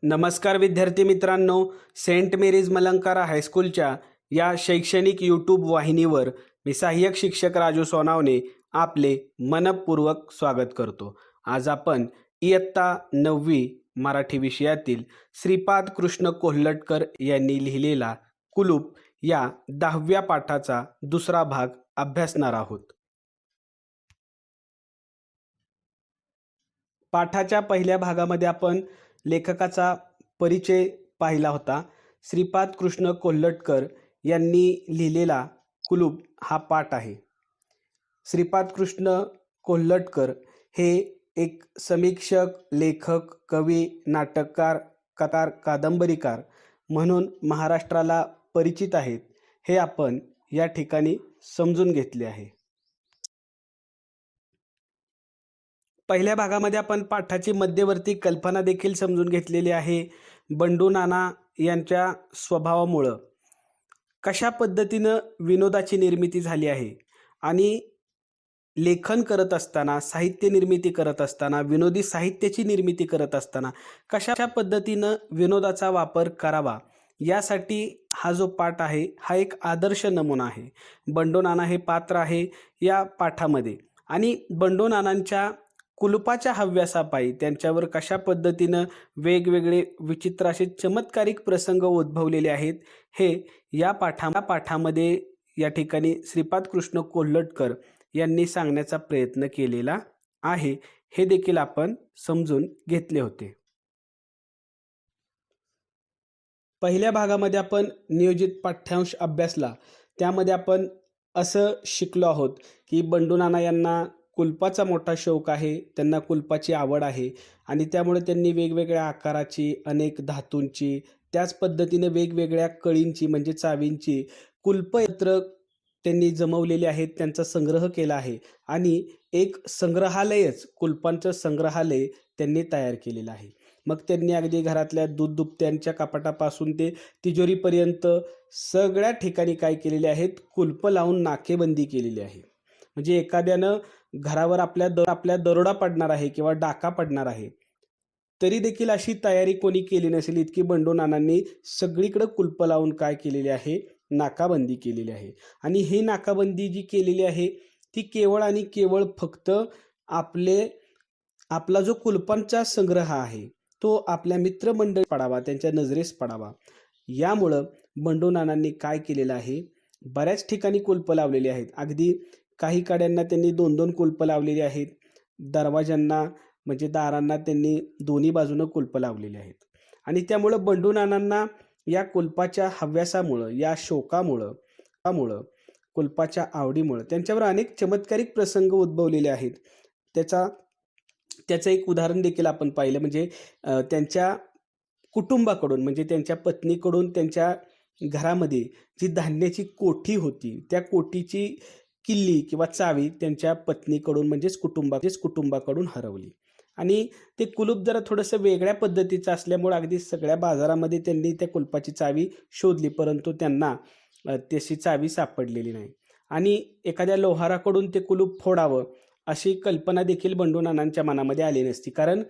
नमस्कार विद्यार्थी मित्रांनो, सेंट मेरीज मलंकारा हायस्कूलच्या या शैक्षणिक यूट्यूब वाहिनीवर मी सहाय्यक शिक्षक राजू सोनावणे आपले मनपूर्वक स्वागत करतो। आज आपण इयत्ता 9वी मराठी विषयातील श्रीपाद कृष्ण कोल्हटकर यांनी लिहिलेला कुलूप या 10व्या पाठाचा दुसरा भाग अभ्यासणार आहोत। पाठाच्या पहिल्या भागामध्ये आपण लेखकाचा परिचय पाहिला होता। श्रीपाद कृष्ण कोल्हटकर यांनी लिहिलेला कुलूप हा पाठ आहे। श्रीपाद कृष्ण कोल्हटकर हे एक समीक्षक, लेखक, कवी, नाटककार, कथाकार, कादंबरीकार म्हणून महाराष्ट्राला परिचित आहेत, हे आपण या ठिकाणी समजून घेतले आहे। पहिल्या भागामध्ये आपण पाठाची मध्यवर्ती कल्पना देखील समजून घेतलेली आहे। बंडू नाना यांच्या स्वभावामुळे कशा पद्धतीने विनोदाची निर्मिती झाली आहे आणि लेखन करत असताना, साहित्य निर्मिती करत असताना, विनोदी साहित्याची निर्मिती करत असताना कशा पद्धतीने विनोदाचा वापर करावा, यासाठी हा जो पाठ आहे हा एक आदर्श नमुना आहे। बंडू नाना हे पात्र आहे या पाठामध्ये आणि बंडू नानांच्या कुलुपाच्या हव्यासापायी त्यांच्यावर कशा पद्धतीने वेगवेगळे विचित्र असे चमत्कारिक प्रसंग उद्भवलेले आहेत, हे या पाठामध्ये या ठिकाणी श्रीपाद कृष्ण कोल्हटकर यांनी सांगण्याचा प्रयत्न केलेला आहे, हे देखील आपण समजून घेतले होते। पहिल्या भागामध्ये आपण नियोजित पाठ्यांश अभ्यासला, त्यामध्ये आपण असं शिकलो आहोत की बंडू नाना यांना कुलपाचा मोठा शौक आहे, त्यांना कुलपाची आवड आहे आणि त्यामुळे त्यांनी वेगवेगळ्या आकाराची, अनेक धातूंची, त्याच पद्धतीने वेगवेगळ्या कळींची म्हणजे चावींची कुलपयंत्र त्यांनी जमवलेली आहेत, त्यांचा संग्रह केला आहे आणि एक संग्रहालयच, कुलपांचं संग्रहालय त्यांनी तयार केलेलं आहे। मग त्यांनी अगदी घरातल्या दूध दुभत्यांच्या कपाटापासून ते तिजोरीपर्यंत सगळ्या ठिकाणी काय केलेले आहेत, कुलप लावून नाकेबंदी केलेली आहे। म्हणजे एखाद्यानं घरावर आपल्या दरोडा पडणार आहे किंवा डाका पडणार आहे, तरी देखील अशी तयारी कोणी केली नसेल इतकी बंडू नानांनी सगळीकडे कुलप लावून काय केलेली आहे, नाकाबंदी केलेली आहे। आणि ही नाकाबंदी जी केलेली आहे ती केवळ आणि केवळ फक्त आपला जो कुलपांचा संग्रह आहे तो आपल्या मित्रमंडळी पडावा, त्यांच्या नजरेस पडावा, यामुळं बंडू नानांनी काय केलेलं आहे, बऱ्याच ठिकाणी कुलप लावलेली आहेत। अगदी काही कड्यांना त्यांनी 2-2 कुलप लावलेली आहेत, दरवाजांना म्हणजे दारांना त्यांनी दोन्ही बाजूनं कुलप लावलेली आहेत। आणि त्यामुळं बंडू नानांना या कुलपाच्या हव्यासामुळं, या शोकामुळं, कुलपाच्या आवडीमुळं त्यांच्यावर अनेक चमत्कारिक प्रसंग उद्भवलेले आहेत। त्याचं एक उदाहरण देखील आपण पाहिलं, म्हणजे त्यांच्या कुटुंबाकडून म्हणजे त्यांच्या पत्नीकडून त्यांच्या घरामध्ये जी धान्याची कोठी होती, त्या कोठीची किल्ली किंवा चावी त्यांच्या पत्नीकडून म्हणजेच कुटुंबाकडून हरवली आणि ते कुलूप जरा थोडंसं वेगळ्या पद्धतीचं असल्यामुळे अगदी सगळ्या बाजारामध्ये त्यांनी त्या कुलपाची चावी शोधली, परंतु त्यांना तशी चावी सापडलेली नाही आणि एखाद्या लोहाराकडून ते कुलूप फोडावं अशी कल्पना देखील बंडू नानांच्या मनामध्ये आली नसती, कारण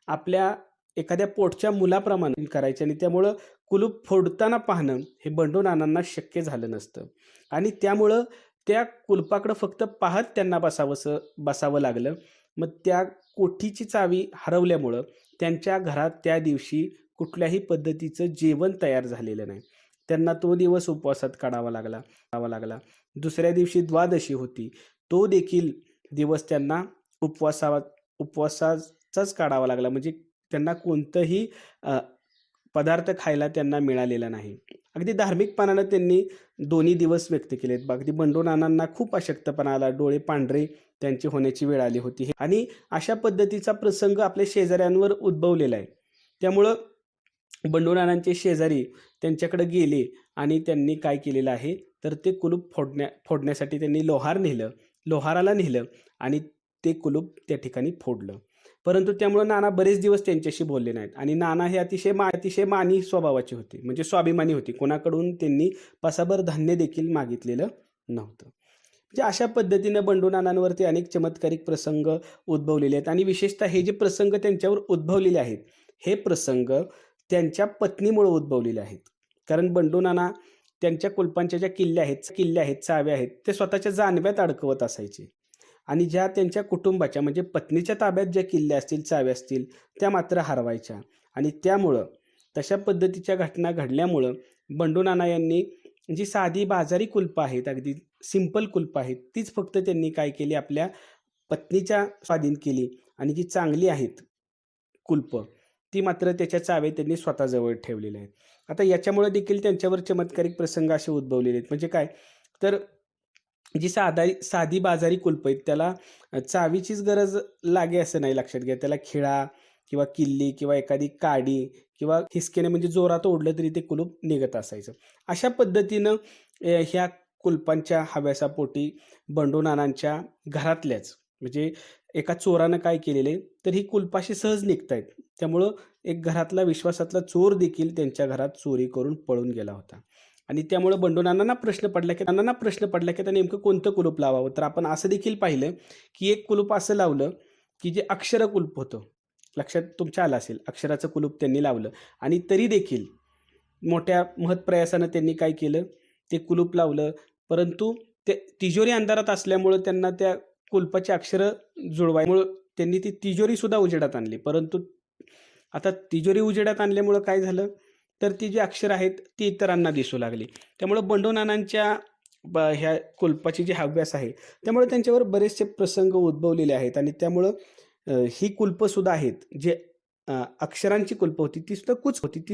आपल्या एखाद्या पोटच्या मुलाप्रमाणे करायचे आणि त्यामुळं कुलूप फोडताना पाहणं हे बंडू नानांना शक्य झालं नसतं आणि त्यामुळं त्या कुलपाकडे फक्त पाहत त्यांना बसावं लागलं। मग त्या कोठीची चावी हरवल्यामुळं त्यांच्या घरात त्या दिवशी कुठल्याही पद्धतीचं जेवण तयार झालेलं नाही, त्यांना तो दिवस उपवासात काढावा लागला। दुसऱ्या दिवशी द्वादशी होती, तो देखील दिवस त्यांना उपवासाचाच काढावा लागला, म्हणजे त्यांना कोणतंही पदार्थ खायला त्यांना मिळालेला नाही। अगदी धार्मिकपणानं त्यांनी दोन्ही दिवस व्यक्त केलेत। अगदी बंडू नानांना खूप अशक्तपणा आला, डोळे पांढरे त्यांची होण्याची वेळ आली होती आणि अशा पद्धतीचा प्रसंग आपल्या शेजाऱ्यांवर उद्भवलेला आहे। त्यामुळं बंडू नानांचे शेजारी त्यांच्याकडे गेले आणि त्यांनी काय केलेलं आहे, तर ते कुलूप फोडण्यासाठी त्यांनी लोहाराला नेलं आणि ते कुलूप त्या ठिकाणी फोडलं। परंतु त्यामुळे नाना बरेच दिवस त्यांच्याशी बोलले नाहीत आणि नाना हे अतिशय मानी स्वभावाचे होते, म्हणजे स्वाभिमानी होते, कोणाकडून त्यांनी पसाभर धान्य देखील मागितलेलं नव्हतं। म्हणजे अशा पद्धतीने बंडू नानांवरती अनेक चमत्कारिक प्रसंग उद्भवलेले आहेत आणि विशेषतः हे जे प्रसंग त्यांच्यावर उद्भवलेले आहेत, हे प्रसंग त्यांच्या पत्नीमुळे उद्भवलेले आहेत. कारण बंडू नाना त्यांच्या कुलपांच्या ज्या किल्ल्या आहेत, चाव्या आहेत, ते स्वतःच्या जानव्यात अडकवत असायचे आणि ज्या त्यांच्या कुटुंबाच्या म्हणजे पत्नीच्या ताब्यात ज्या किल्ल्या असतील, चाव्या असतील, त्या मात्र हरवायच्या आणि त्यामुळं तशा पद्धतीच्या घटना घडल्यामुळं बंडू नाना यांनी जी साधी बाजारी कुलपं आहेत, अगदी सिंपल कुलपं आहेत, तीच फक्त त्यांनी काय केली, आपल्या पत्नीच्या स्वाधीन केली आणि जी चांगली आहेत कुलपं, ती मात्र त्याच्या चावे त्यांनी स्वतःजवळ ठेवलेल्या आहेत. आता याच्यामुळे देखील त्यांच्यावर चमत्कारिक प्रसंग असे उद्भवलेले आहेत. म्हणजे काय, तर जी साधी बाजारी कुलपं आहेत, त्याला चावीचीच गरज लागे असं नाही, लक्षात घ्या. त्याला खिळा किंवा किल्ली किंवा एखादी काडी किंवा हिसकेने म्हणजे जोरात ओढलं तरी ते कुलूप निघत असायचं. अशा पद्धतीनं ह्या कुलपांच्या हव्यासापोटी बंडू नानांच्या घरातल्याच म्हणजे एका चोरानं काय केलेले, तर ही कुलपाशी सहज निघतायत. त्यामुळं एक घरातला विश्वासातला चोर देखील त्यांच्या घरात चोरी करून पळून गेला होता आणि त्यामुळं बंडू नानांना प्रश्न पडला की आता नेमकं कोणतं कुलूप लावावं. तर आपण असं देखील पाहिलं की एक कुलूप असं लावलं की जे अक्षर कुलूप होतं. लक्षात तुमच्या आलं असेल, अक्षराचं कुलूप त्यांनी लावलं आणि तरी देखील मोठ्या महत्प्रयासानं त्यांनी काय केलं, ते कुलूप लावलं. परंतु ते तिजोरी अंधारात असल्यामुळं त्यांना त्या कुलपाची अक्षरं जुळवायमुळं त्यांनी ती तिजोरीसुद्धा उजेडात आणली. परंतु आता तिजोरी उजेडात आणल्यामुळं काय झालं, तर ती जी अक्षरं आहेत ती इतरांना दिसू लागली. त्यामुळं बंडू नानांच्या ह्या कुलपाची जी हव्यास आहे, त्यामुळे त्यांच्यावर बरेचसे प्रसंग उद्भवलेले आहेत आणि त्यामुळं ही कुलपंसुद्धा आहेत, जे अक्षरांची कुलपं होती ती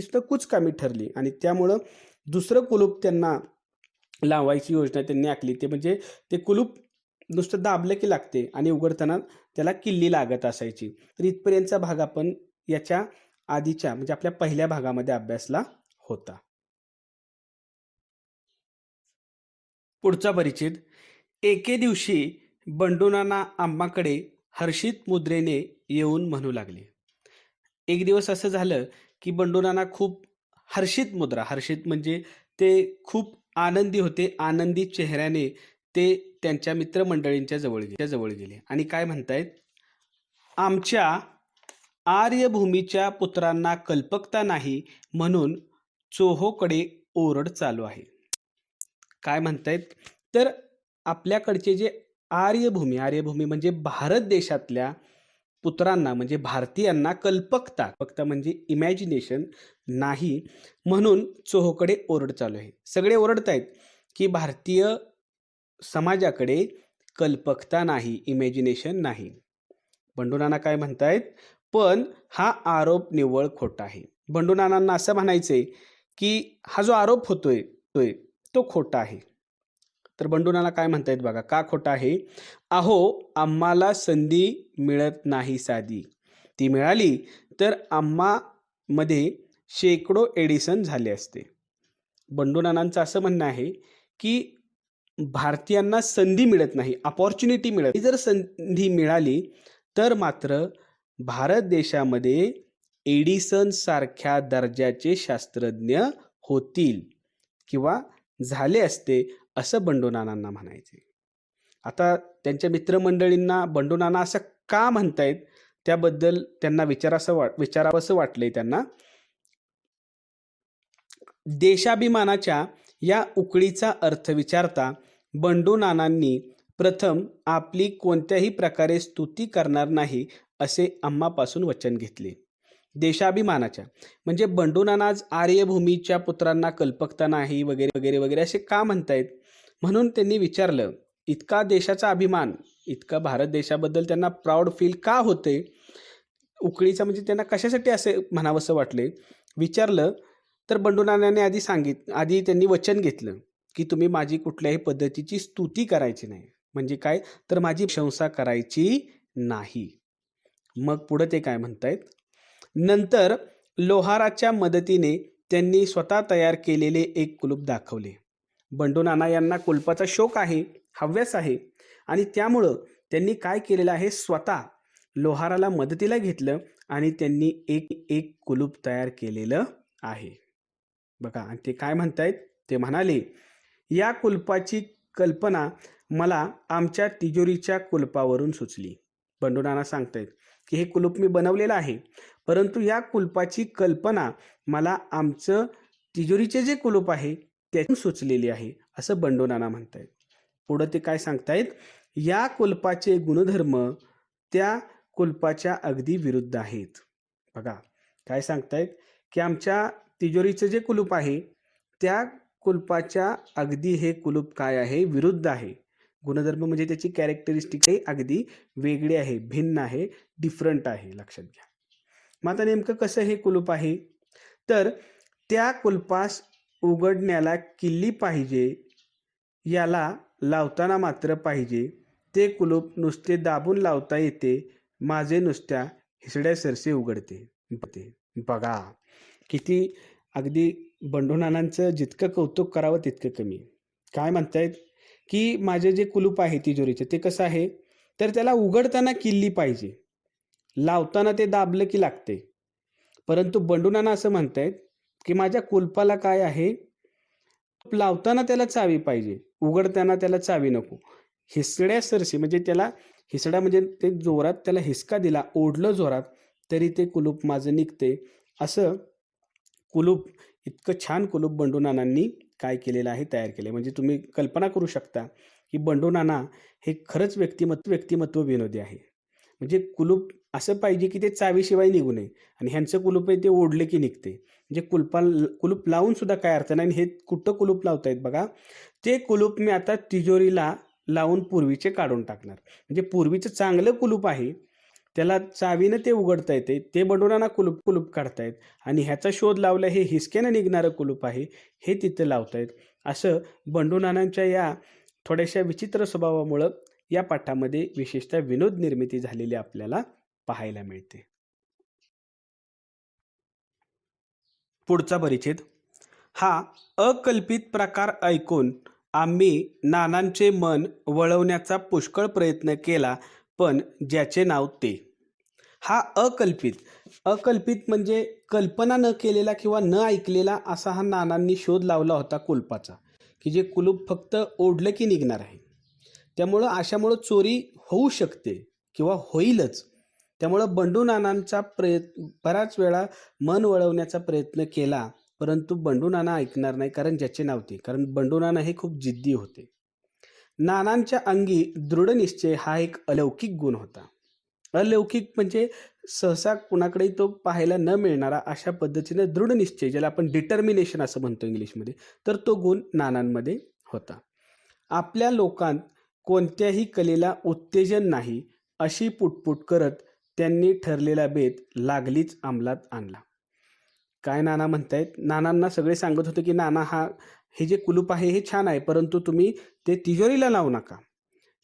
सुद्धा कुचकामी ठरली आणि त्यामुळं दुसरं कुलूप त्यांना लावायची योजना त्यांनी आखली. ते म्हणजे ते कुलूप नुसतं दाबलं की लागते आणि उघडताना त्याला किल्ली लागत असायची. तर इथपर्यंतचा भाग आपण याच्या आधीच्या म्हणजे आपल्या पहिल्या भागामध्ये अभ्यासला होता. पुढचा परिच्छेद. एके दिवशी बंडू नाना आम्हाकडे हर्षित मुद्रेने येऊन म्हणू लागले. एक दिवस असं झालं की बंडू नाना खूप हर्षित म्हणजे ते खूप आनंदी होते. आनंदी चेहऱ्याने ते त्यांच्या मित्रमंडळींच्या जवळ गेले आणि काय म्हणतायत, आमच्या आर्यभूमीच्या पुत्रांना कल्पकता नाही म्हणून चोहोकडे ओरड चालू आहे. काय म्हणतायत, तर आपल्याकडचे जे आर्यभूमी म्हणजे भारत देशातल्या पुत्रांना म्हणजे भारतीयांना कल्पकता म्हणजे इमॅजिनेशन नाही म्हणून चोहोकडे ओरड चालू आहे. सगळे ओरडतायत की भारतीय समाजाकडे कल्पकता नाही, इमॅजिनेशन नाही. बंडू नाना काय म्हणतायत, पण हा आरोप निव्वळ खोटा आहे. बंडू नानांना असं म्हणायचंय की हा जो आरोप होतोय तो खोटा आहे. तर बंडू नाना काय म्हणतायत बघा, का खोटा आहे. अहो, आम्हाला संधी मिळत नाही साधी. ती मिळाली तर आम्हामध्ये शेकडो एडिसन झाले असते. बंडू नानांचं असं म्हणणं आहे की भारतीयांना संधी मिळत नाही, अपॉर्च्युनिटी मिळत नाही. जर संधी मिळाली तर मात्र भारत देशामध्ये एडिसन सारख्या दर्जाचे शास्त्रज्ञ होतील किंवा झाले असते, असं बंडू नानांना म्हणायचे. आता त्यांच्या मित्रमंडळींना बंडू नाना असं का म्हणतायत त्याबद्दल त्यांना विचारावंसं वाटलंय त्यांना. देशाभिमानाच्या या उकळीचा अर्थ विचारता बंडू नानांनी प्रथम आपली कोणत्याही प्रकारे स्तुती करणार नाही असे आम्हापासून वचन घेतले. देशाभिमानाच्या म्हणजे बंडू नाना आज आर्यभूमीच्या पुत्रांना कल्पकता नाही वगैरे असे का म्हणतायत म्हणून त्यांनी विचारलं. इतका देशाचा अभिमान, इतका भारत देशाबद्दल त्यांना प्राऊड फील का होते, उकळीचा म्हणजे त्यांना कशासाठी असे म्हणावंसं वाटले विचारलं. तर बंडू नानांनी आधी त्यांनी वचन घेतलं की तुम्ही माझी कुठल्याही पद्धतीची स्तुती करायची नाही. म्हणजे काय, तर माझी प्रशंसा करायची नाही. मग पुढे ते काय म्हणतायत, नंतर लोहाराच्या मदतीने त्यांनी स्वतः तयार केलेले एक कुलूप दाखवले. बंडू नाना यांना कुलपाचा शौक आहे, हव्यास आहे आणि त्यामुळं त्यांनी काय केलेलं आहे, स्वतः लोहाराला मदतीला घेतलं आणि त्यांनी एक कुलूप तयार केलेलं आहे. बघा, आणि ते काय म्हणतायत, ते म्हणाले, या कुलपाची कल्पना मला आमच्या तिजोरीच्या कुलपावरून सुचली. बंडू नाना सांगतायत की हे कुलूप मी बनवलेलं आहे, परंतु या कुलपाची कल्पना मला आमचं तिजोरीचे जे कुलूप आहे त्यातून सुचलेली आहे, असं बंडू नाना म्हणतायत. पुढं ते काय सांगतायत, या कुलपाचे गुणधर्म त्या कुलपाच्या अगदी विरुद्ध आहेत. बघा काय सांगतायत, की आमच्या तिजोरीचं जे कुलूप आहे त्या कुलपाच्या अगदी हे कुलूप काय आहे, विरुद्ध आहे. गुणधर्म म्हणजे त्याची कॅरेक्टरिस्टिक्स हे अगदी वेगळे आहे, भिन्न आहे, डिफरंट आहे, लक्षात घ्या. मग आता नेमकं कसं हे कुलूप आहे, तर त्या कुलपास उघडण्याला किल्ली पाहिजे, याला लावताना मात्र पाहिजे. ते कुलूप नुसते दाबून लावता येते, माझे नुसत्या हिसड्या सरसे उघडते. बघा किती अगदी बंडू नानांचं जितकं कौतुक करावं तितकं कमी. काय म्हणतायत, की माझे जे कुलूप आहे तिजोरीचे ते कसं आहे, तर त्याला उघडताना किल्ली पाहिजे, लावताना ते दाबलं की लागते. परंतु बंडू नाना असं म्हणतायत, की माझ्या कुलपाला काय आहे, लावताना त्याला चावी पाहिजे, उघडताना त्याला चावी नको. हिसड्या सरशी म्हणजे त्याला हिसडा म्हणजे ते जोरात त्याला हिसका दिला, ओढलं जोरात तरी ते कुलूप माझं निघते. असं कुलूप, इतकं छान कुलूप बंडू नानांनी काय केलेलं आहे, तयार केले. म्हणजे तुम्ही कल्पना करू शकता की बंडू नाना हे खरंच व्यक्तिमत्व विनोदी आहे. म्हणजे कुलूप असं पाहिजे की ते चावीशिवाय निघू नये, आणि ह्यांचं कुलूप आहे ते ओढले की निघते. म्हणजे कुलूप लावून सुद्धा काय अर्थ नाही. हे कुठं कुलूप लावतायत बघा, ते कुलूप मी आता तिजोरीला लावून पूर्वीचे काढून टाकणार. म्हणजे पूर्वीचं चांगलं कुलूप आहे, त्याला चावीनं ते उघडता येते, ते बंडू नाना कुलूप काढतायत, आणि ह्याचा शोध लावला हे हिसक्यानं निघणारं कुलूप आहे, हे तिथं लावतायत. असं बंडू नानांच्या या थोड्याशा विचित्र स्वभावामुळं या पाठामध्ये विशेषतः विनोद निर्मिती झालेली आपल्याला पाहायला मिळते. पुढचा परिच्छेद. हा अकल्पित प्रकार ऐकून आम्ही नानांचे मन वळवण्याचा पुष्कळ प्रयत्न केला, पण ज्याचे नाव ते. हा अकल्पित म्हणजे कल्पना न केलेला किंवा न ऐकलेला असा हा नानांनी शोध लावला होता कुलपाचा, की जे कुलूप फक्त ओढलं की निघणार आहे. अशामुळं चोरी होऊ शकते किंवा होईलच. त्यामुळं बंडू नानांचा बराच वेळा मन वळवण्याचा प्रयत्न केला, परंतु बंडू नाना ऐकणार नाही, कारण ज्याचे नाव ते. कारण बंडू नाना हे खूप जिद्दी होते. नानांच्या अंगी दृढनिश्चय हा एक अलौकिक गुण होता. अलौकिक म्हणजे सहसा कुणाकडेही तो पाहायला न मिळणारा, अशा पद्धतीने दृढनिश्चय, ज्याला आपण डिटर्मिनेशन असं म्हणतो इंग्लिशमध्ये, तर तो गुण नानांमध्ये होता. आपल्या लोकांत कोणत्याही कलेला उत्तेजन नाही, अशी पुटपुट करत त्यांनी ठरलेला बेत लागलीच अंमलात आणला. काय नाना म्हणतायत, नानांना सगळे सांगत होते की नाना हे जे कुलूप आहे हे छान आहे, परंतु तुम्ही ते तिजोरीला लावू नका.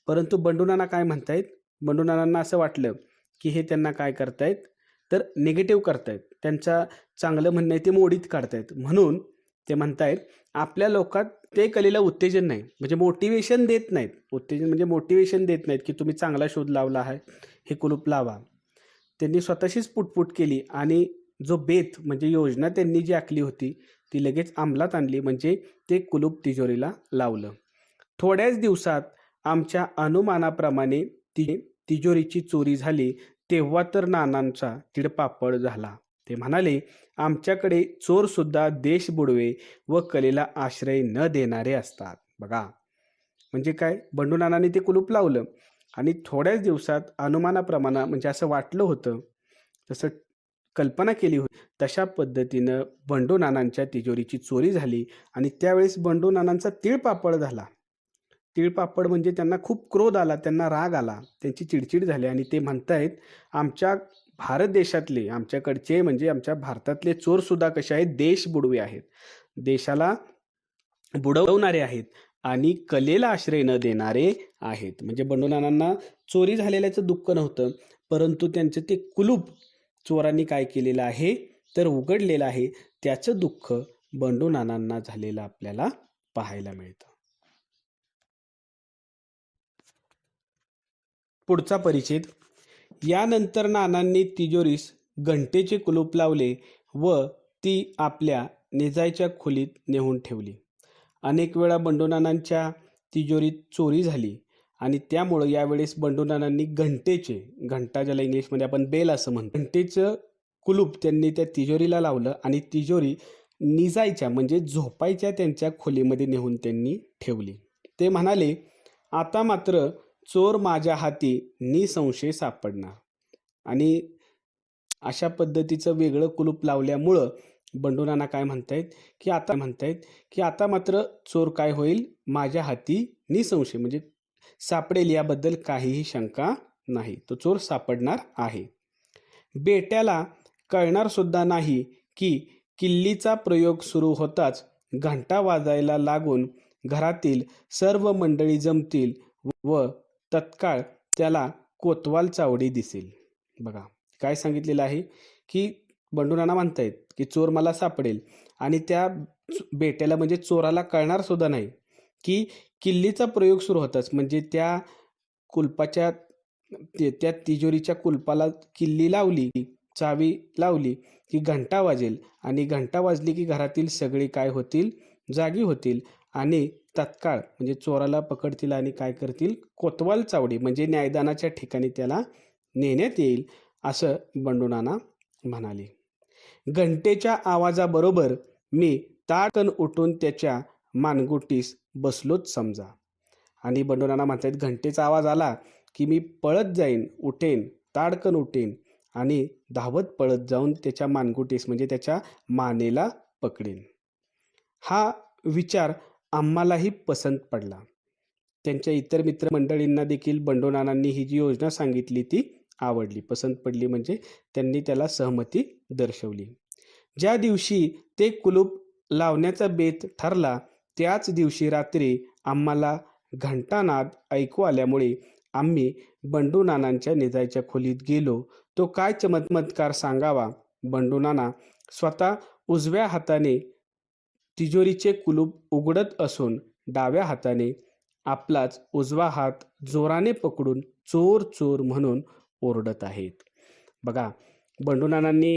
परंतु बंडू नाना काय म्हणतायत, बंडू नानांना असं वाटलं की हे त्यांना काय करतायत, तर निगेटिव्ह करतायत, त्यांचा चांगलं म्हणणं आहे ते मोडीत काढतायत. म्हणून ते म्हणतायत आपल्या लोकात ते कलेला उत्तेजन नाही, म्हणजे मोटिवेशन देत नाहीत. उत्तेजन म्हणजे मोटिवेशन देत नाहीत की तुम्ही चांगला शोध लावला आहे, हे कुलूप लावा. त्यांनी स्वतःशीच पुटपुट केली, आणि जो बेत म्हणजे योजना त्यांनी जी आखली होती ती लगेच अंमलात आणली, म्हणजे ते कुलूप तिजोरीला लावलं. थोड्याच दिवसात आमच्या अनुमानाप्रमाणे तिजोरीची चोरी झाली. तेव्हा तर नानांचा तिळपापड झाला. ते म्हणाले, आमच्याकडे चोरसुद्धा देश बुडवे व कलेला आश्रय न देणारे असतात. बघा म्हणजे काय, बंडू नानांनी ते कुलूप लावलं, आणि थोड्याच दिवसात अनुमानाप्रमाणे म्हणजे असं वाटलं होतं, तसं कल्पना केली होती, तशा पद्धतीनं बंडू नानांच्या तिजोरीची चोरी झाली. आणि त्यावेळेस बंडू नानांचा तिळपापड झाला. तिळपापड म्हणजे त्यांना खूप क्रोध आला, त्यांना राग आला, त्यांची चिडचिड झाली, आणि ते म्हणतायत आमच्या भारत देशातले, आमच्याकडचे म्हणजे आमच्या भारतातले चोरसुद्धा कसे आहेत, देश बुडवे आहेत, देशाला बुडवणारे आहेत, आणि कलेला आश्रय न देणारे आहेत. म्हणजे बंडू नानांना चोरी झालेल्याचं दुःख नव्हतं, परंतु त्यांचं ते कुलूप चोरांनी काय केलेलं आहे, तर उघडलेलं आहे, त्याचं दुःख बंडू नानांना झालेलं आपल्याला पाहायला मिळतं. पुढचा परिच्छेद. यानंतर नानांनी तिजोरीस घंटेचे कुलूप लावले व ती आपल्या निजायच्या खोलीत नेऊन ठेवली. अनेक वेळा बंडू नानांच्या तिजोरीत चोरी झाली, आणि त्यामुळं यावेळेस बंडूनानांनी घंटा ज्याला इंग्लिशमध्ये आपण बेल असं म्हणतो, घंटेचं कुलूप त्यांनी त्या तिजोरीला लावलं आणि तिजोरी निजायच्या म्हणजे झोपायच्या त्यांच्या खोलीमध्ये नेऊन त्यांनी ठेवली. ते म्हणाले, आता मात्र चोर माझ्या हाती निसंशय सापडणार. आणि अशा पद्धतीचं वेगळं कुलूप लावल्यामुळं बंडूनाना काय म्हणतायत की आता मात्र चोर काय होईल, माझ्या हाती निसंशय म्हणजे सापडेल, याबद्दल काहीही शंका नाही. तो चोर सापडणार आहे. बेट्याला कळणार सुद्धा नाही की किल्लीचा प्रयोग सुरू होताच घंटा वाजायला लागून घरातील सर्व मंडळी जमतील व तत्काळ त्याला कोतवाल चावडी दिसेल. बघा काय सांगितलेलं आहे की बंडूनाना म्हणतायत की चोर मला सापडेल आणि त्या बेट्याला म्हणजे चोराला कळणार सुद्धा नाही की किल्लीचा प्रयोग सुरू होताच म्हणजे त्या कुलपाच्या त्या तिजोरीच्या कुलपाला किल्ली लावली, चावी लावली की घंटा वाजेल आणि घंटा वाजली की घरातील सगळे काय होतील, जागी होतील आणि तत्काळ म्हणजे चोराला पकडतील आणि काय करतील, कोतवाल चावडी म्हणजे न्यायदानाच्या ठिकाणी त्याला नेण्यात येईल असं बंडूनाना म्हणाले. घंटेच्या आवाजाबरोबर मी ताडकन उठून त्याच्या मानगुटीस बसलोच समजा. आणि बंडूनाना म्हणतात घंटेचा आवाज आला की मी पळत जाईन, उठेन, ताडकन उठेन आणि धावत पळत जाऊन त्याच्या मानगुटीस म्हणजे त्याच्या मानेला पकडेन. हा विचार आम्हालाही पसंत पडला. त्यांच्या इतर मित्रमंडळींना देखील बंडूनानांनी ही जी योजना सांगितली ती आवडली, पसंत पडली म्हणजे त्यांनी त्याला सहमती दर्शवली. ज्या दिवशी ते कुलूप लावण्याचा बेत ठरला त्याच दिवशी रात्री आम्हाला घंटानाद ऐकू आल्यामुळे आम्ही बंडूनानांच्या निजायच्या खोलीत गेलो. तो काय चमत्कार सांगावा. बंडूनाना स्वतः उजव्या हाताने तिजोरीचे कुलूप उघडत असून डाव्या हाताने आपलाच उजवा हात जोराने पकडून चोर चोर म्हणून ओरडत आहेत. बघा बंडूनानांनी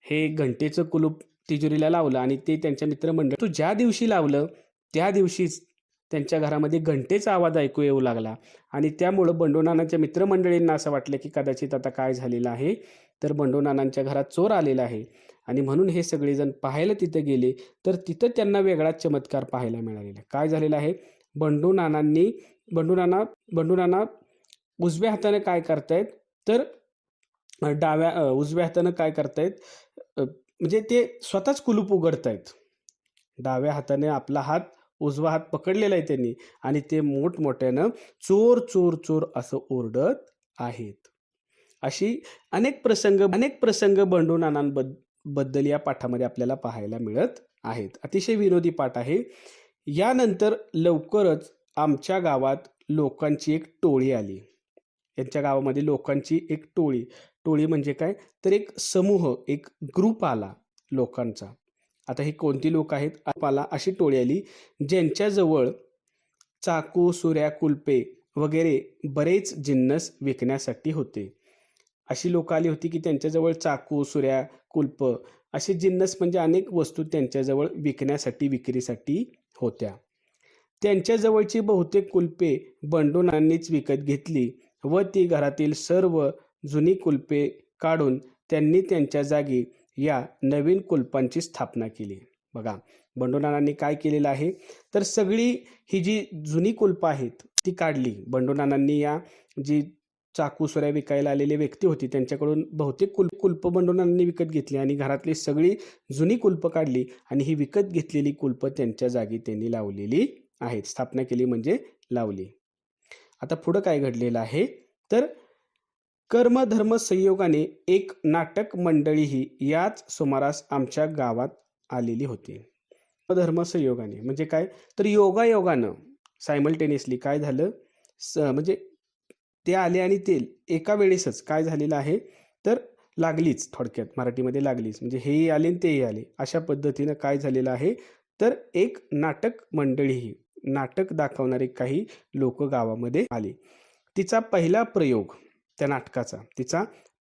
हे घंटेचं कुलूप तिजोरीला लावलं आणि ते त्यांच्या मित्रमंडळ तो ज्या दिवशी लावलं त्या दिवशीच त्यांच्या घरामध्ये घंटेचा आवाज ऐकू येऊ लागला आणि त्यामुळं बंडूनानांच्या मित्रमंडळींना असं वाटलं की कदाचित आता काय झालेलं आहे, तर बंडूनानांच्या घरात चोर आलेला आहे आणि म्हणून हे सगळेजण पाहायला तिथे गेले. तर तिथं त्यांना वेगळाच चमत्कार पाहायला मिळालेला. काय झालेलं आहे, बंडूनाना उजव्या हाताने काय करतायत तर उजव्या हाताने काय करतायत म्हणजे ते स्वतःच कुलूप उघडतायत. डाव्या हाताने आपला हात उजवा हात पकडलेला आहे त्यांनी आणि ते मोठमोठ्यानं चोर चोर चोर असं ओरडत आहेत. अशी अनेक प्रसंग बंडूनानांबद्दल या पाठामध्ये आपल्याला पाहायला मिळत आहेत. अतिशय विनोदी पाठ आहे. यानंतर लवकरच आमच्या गावात लोकांची एक टोळी आली. यांच्या गावामध्ये लोकांची एक टोळी म्हणजे काय तर एक समूह, एक ग्रुप आला लोकांचा. आता हे कोणती लोक आहेत, अशी टोळी आली ज्यांच्याजवळ चाकू, सुऱ्या, कुलपे वगैरे बरेच जिन्नस विकण्यासाठी होते. अशी लोक आली होती की त्यांच्याजवळ चाकू, सुऱ्या, कुलप असे जिन्नस म्हणजे अनेक वस्तू त्यांच्याजवळ विक्रीसाठी होत्या. त्यांच्याजवळची बहुतेक कुलपे बंडूनांनीच विकत घेतली व ती घरातील सर्व जुनी कुलपे काढून त्यांनी त्यांच्या जागी या नवीन कुलपांची स्थापना केली. बघा बंडूनानांनी काय केलेलं आहे तर सगळी ही जी जुनी कुलपं आहेत ती काढली. बंडूनानांनी या जी चाकू सुऱ्या विकायला आलेली व्यक्ती होती त्यांच्याकडून बहुतेक कुलपं बंडूनानांनी विकत घेतली आणि घरातली सगळी जुनी कुलपं काढली आणि ही विकत घेतलेली कुलपं त्यांच्या जागी त्यांनी लावलेली आहेत. स्थापना केली म्हणजे लावली. आता पुढं काय घडलेलं आहे तर कर्मधर्म संयोगाने एक नाटक मंडळीही याच सुमारास आमच्या गावात आलेली होती. धर्म संयोगाने म्हणजे काय तर योगायोगानं सायमल्टेनियसली काय झालं म्हणजे ते आले आणि ते एका वेळेसच काय झालेलं आहे तर लागलीच, थोडक्यात मराठीमध्ये लागलीच म्हणजे हेही आले आणि तेही आले अशा पद्धतीनं काय झालेलं आहे तर एक नाटक मंडळीही, नाटक दाखवणारे काही लोक गावामध्ये आले. तिचा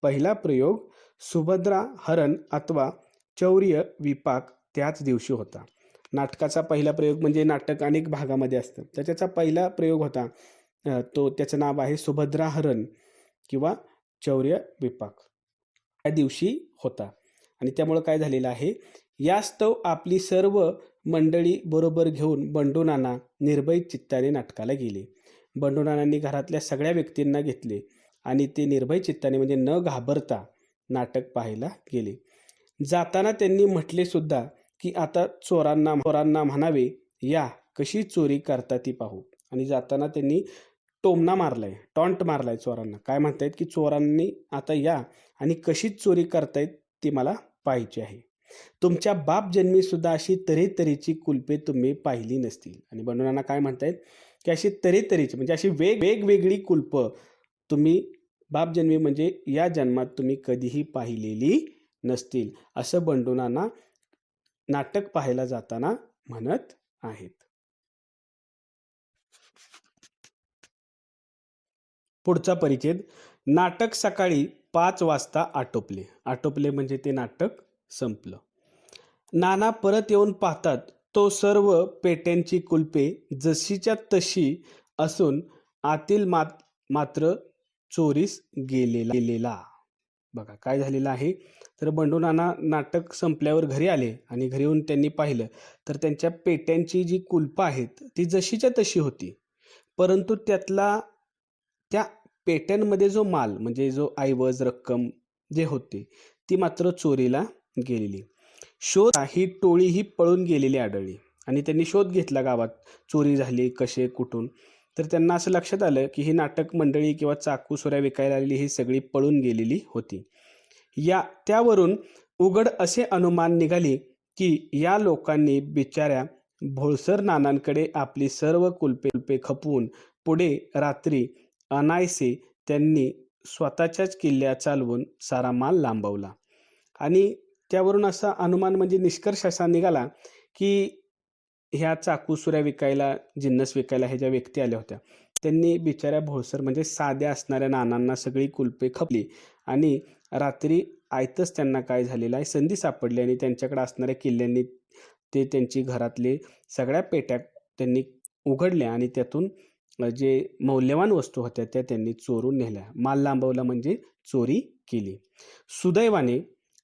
पहिला प्रयोग सुभद्रा हरण अथवा चौर्य विपाक त्याच दिवशी होता. नाटकाचा पहिला प्रयोग म्हणजे नाटक अनेक भागामध्ये असतं, त्याचा पहिला प्रयोग होता त्याचं नाव आहे सुभद्राहरण किंवा चौर्य विपाक त्या दिवशी होता. आणि त्यामुळं काय झालेलं आहे, यास्तव आपली सर्व मंडळी बरोबर घेऊन बंडू नाना निर्भय चित्ताने नाटकाला गेले. बंडू नानांनी घरातल्या सगळ्या व्यक्तींना घेतले आणि ते निर्भय चित्ताने म्हणजे न घाबरता नाटक पाहायला गेले. जाताना त्यांनी म्हटले सुद्धा की आता चोरांना म्हणावे, या कशी चोरी करता ती पाहू. आणि जाताना त्यांनी टोमणा मारलाय, टॉन्ट मारलाय चोरांना. काय म्हणतायत की चोरांनी आता या आणि कशी चोरी करतायत ती मला पाहायची आहे. तुमच्या बाप जन्मी सुद्धा अशी तऱ्हेतऱ्हेची कुलपे तुम्ही पाहिली नसतील. आणि बंडू नाना काय म्हणतायत की अशी तऱ्हेतऱ्हेची म्हणजे अशी वेगवेगळी कुलप तुम्ही बाप जन्मी म्हणजे या जन्मात तुम्ही कधीही पाहिलेली नसतील, असं बंडू नाना नाटक पाहायला जाताना म्हणत आहेत. पुढचा परिच्छेद. नाटक सकाळी 5 वाजता आटोपले म्हणजे ते नाटक संपलं. नाना परत येऊन पाहतात तो सर्व पेट्यांची कुलपे जशीच्या तशी असून आतील मात्र चोरीस गेलेला. बघा काय झालेलं आहे, तर बंडू नाना नाटक संपल्यावर घरी आले आणि घरी येऊन त्यांनी पाहिलं तर त्यांच्या पेट्यांची जी कुलपं आहेत ती जशीच्या तशी होती, परंतु त्या पेट्यांमध्ये जो माल म्हणजे जो ऐवज रक्कम जे होते ती मात्र चोरीला गेलेली. ही टोळी ही पळून गेलेली आढळली आणि त्यांनी शोध घेतला गावात चोरी झाली कसे कुठून. तर त्यांना असं लक्षात आलं की ही नाटक मंडळी किंवा चाकू सुऱ्या विकायला आलेली ही सगळी पळून गेलेली होती. त्यावरून उघड असे अनुमान निघाले की या लोकांनी बिचाऱ्या भोळसर नानांकडे आपली सर्व कुलपे खपवून पुढे रात्री अनायसे त्यांनी स्वतःच्याच किल्ल्या चालवून सारा माल लांबवला. आणि त्यावरून असा अनुमान म्हणजे निष्कर्ष असा निघाला की ह्या चाकू सुऱ्या विकायला जिन्नस विकायला ह्या ज्या व्यक्ती आल्या होत्या त्यांनी बिचाऱ्या भोळसर म्हणजे साध्या असणाऱ्या नानांना सगळी कुलपे खपली आणि रात्री आयतच त्यांना काय झालेलं आहे संधी सापडली आणि त्यांच्याकडे असणाऱ्या किल्ल्यांनी ते त्यांची घरातले सगळ्या पेट्या त्यांनी उघडल्या आणि त्यातून जे मौल्यवान वस्तू होत्या त्या त्यांनी चोरून नेल्या. माल लांबवला म्हणजे चोरी केली. सुदैवाने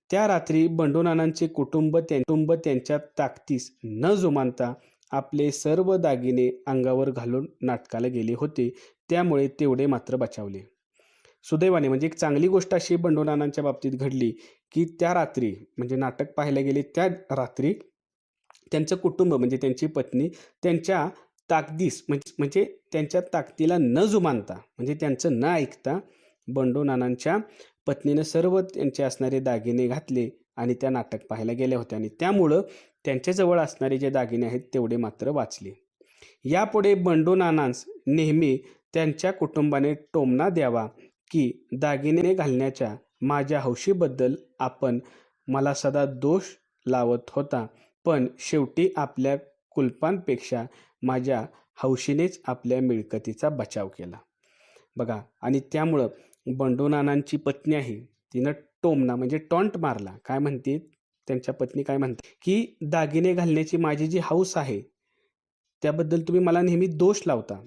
त्या रात्री बंडू नानांचे कुटुंब त्यांच्या ताकदीस न जुमानता आपले सर्व दागिने अंगावर घालून नाटकाला गेले होते, त्यामुळे तेवढे मात्र बचावले. सुदैवाने म्हणजे एक चांगली गोष्ट अशी बंडू नानांच्या बाबतीत घडली की त्या रात्री म्हणजे नाटक पाहायला गेले त्या रात्री त्यांचं कुटुंब म्हणजे त्यांची पत्नी त्यांच्या ताकदीस म्हणजे त्यांच्या ताकदीला न जुमानता म्हणजे त्यांचं न ऐकता बंडू नानांच्या पत्नीनं सर्व त्यांचे असणारे दागिने घातले आणि त्या नाटक पाहायला गेल्या होत्या आणि त्यामुळं त्यांच्याजवळ असणारे जे दागिने आहेत तेवढे मात्र वाचले. यापुढे बंडू नानांस नेहमी त्यांच्या कुटुंबाने टोमणा द्यावा की दागिने घालण्याच्या माझ्या हौशीबद्दल आपण मला सदा दोष लावत होता, पण शेवटी आपल्या कुलपांपेक्षा माझ्या हौशीनेच आपल्या मिळकतीचा बचाव केला. बघा आणि त्यामुळं बंडू नानांची पत्नी आहे तिनं टोमणा म्हणजे टॉन्ट मारला. काय म्हणते त्यांच्या पत्नी काय म्हणते की दागिने घालण्याची माझी जी हौस आहे त्याबद्दल तुम्ही मला नेहमी दोष लावता,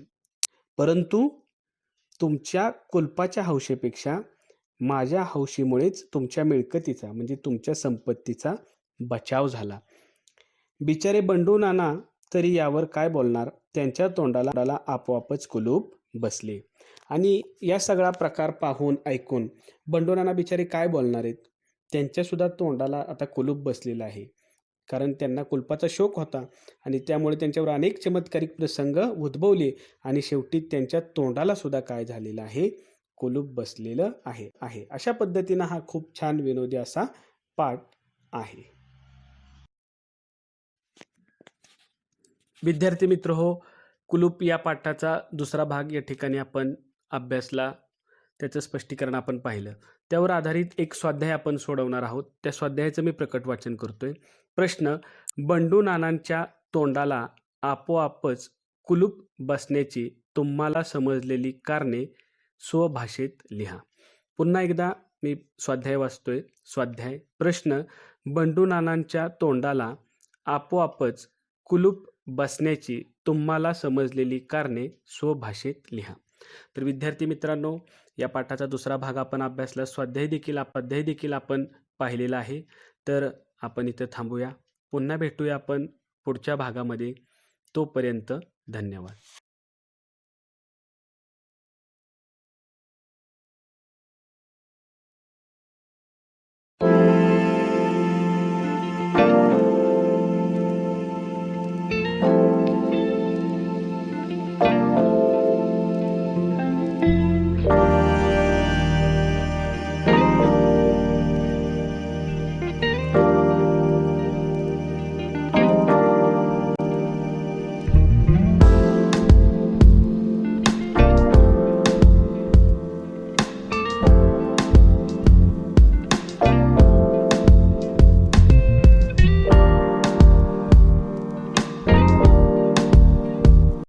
परंतु तुमच्या कुलपाच्या हौशेपेक्षा माझ्या हौशीमुळेच तुमच्या मिळकतीचा म्हणजे तुमच्या संपत्तीचा बचाव झाला. बिचारे बंडू नाना तरी यावर काय बोलणार, त्यांच्या तोंडाला आपोआपच कुलूप बसले. आणि या सगळा प्रकार पाहून ऐकून बंडू नाना बिचारे काय बोलणार आहेत, त्यांच्यासुद्धा तोंडाला आता कुलूप बसलेलं आहे, कारण त्यांना कुलपाचा शौक होता आणि त्यामुळे त्यांच्यावर अनेक चमत्कारिक प्रसंग उद्भवले आणि शेवटी त्यांच्या तोंडाला सुद्धा काय झालेलं आहे, कुलूप बसलेलं आहे. अशा पद्धतीनं हा खूप छान विनोदी असा पाठ आहे. विद्यार्थी मित्र हो, कुलूप या पाठाचा दुसरा भाग या ठिकाणी आपण अभ्यासला, त्याचं स्पष्टीकरण आपण पाहिलं. त्यावर आधारित एक स्वाध्याय आपण सोडवणार आहोत. त्या स्वाध्यायाचं मी प्रकट वाचन करतोय. प्रश्न: बंडू नानांच्या तोंडाला आपोआपच कुलूप बसण्याची तुम्हाला समजलेली कारणे स्वभाषेत लिहा. पुन्हा एकदा मी स्वाध्याय वाचतोय. स्वाध्याय. प्रश्न: बंडू नानांच्या तोंडाला आपोआपच कुलूप बसण्याची तुम्हाला समजलेली कारणे स्वभाषेत लिहा. तर विद्यार्थी मित्रांनो, या पाठाचा दुसरा भाग आपण अभ्यासला. स्वाध्याय देखील आपण पाहिलेला आहे. तर आपण इथं थांबूया. पुन्हा भेटूया आपण पुढच्या भागामध्ये. तोपर्यंत धन्यवाद.